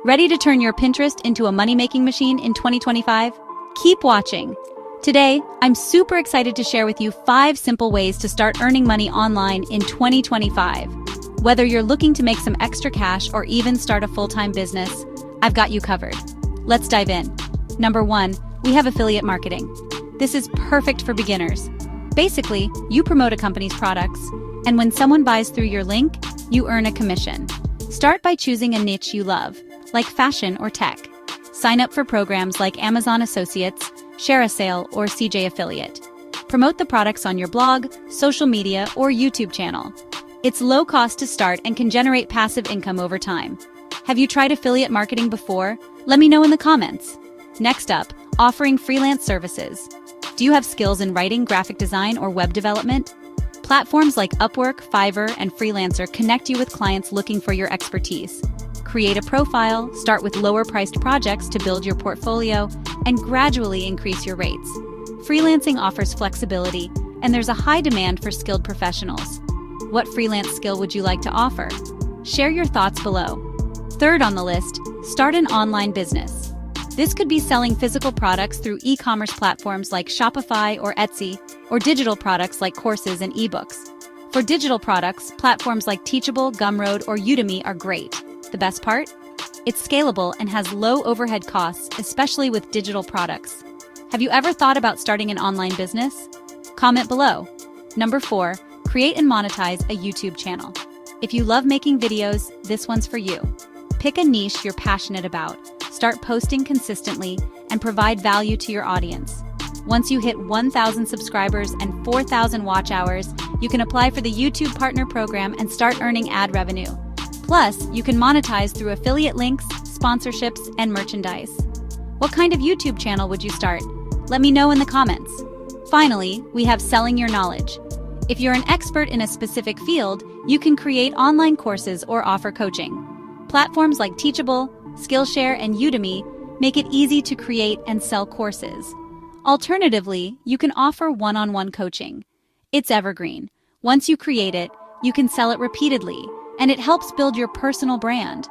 Ready to turn your Pinterest into a money-making machine in 2025? Keep watching. Today, I'm super excited to share with you 5 simple ways to start earning money online in 2025. Whether you're looking to make some extra cash or even start a full-time business, I've got you covered. Let's dive in. Number 1, we have affiliate marketing. This is perfect for beginners. Basically, you promote a company's products, and when someone buys through your link, you earn a commission. Start by choosing a niche you love, like fashion or tech. Sign up for programs like Amazon Associates, ShareASale, or CJ Affiliate. Promote the products on your blog, social media, or YouTube channel. It's low cost to start and can generate passive income over time. Have you tried affiliate marketing before? Let me know in the comments. Next up, offering freelance services. Do you have skills in writing, graphic design, or web development? Platforms like Upwork, Fiverr, and Freelancer connect you with clients looking for your expertise. Create a profile, start with lower-priced projects to build your portfolio, and gradually increase your rates. Freelancing offers flexibility, and there's a high demand for skilled professionals. What freelance skill would you like to offer? Share your thoughts below. Third on the list, start an online business. This could be selling physical products through e-commerce platforms like Shopify or Etsy, or digital products like courses and ebooks. For digital products, platforms like Teachable, Gumroad, or Udemy are great. The best part? It's scalable and has low overhead costs, especially with digital products. Have you ever thought about starting an online business? Comment below. Number 4, create and monetize a YouTube channel. If you love making videos, this one's for you. Pick a niche you're passionate about, start posting consistently, and provide value to your audience. Once you hit 1,000 subscribers and 4,000 watch hours, you can apply for the YouTube Partner Program and start earning ad revenue. Plus, you can monetize through affiliate links, sponsorships, and merchandise. What kind of YouTube channel would you start? Let me know in the comments. Finally, we have selling your knowledge. If you're an expert in a specific field, you can create online courses or offer coaching. Platforms like Teachable, Skillshare, and Udemy make it easy to create and sell courses. Alternatively, you can offer one-on-one coaching. It's evergreen. Once you create it, you can sell it repeatedly, and it helps build your personal brand.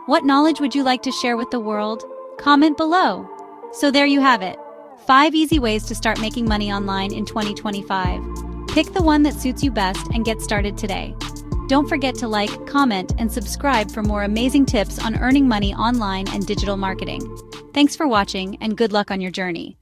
What knowledge would you like to share with the world? Comment below. So there you have it. 5 easy ways to start making money online in 2025. Pick the one that suits you best and get started today. Don't forget to like, comment, and subscribe for more amazing tips on earning money online and digital marketing. Thanks for watching, and good luck on your journey.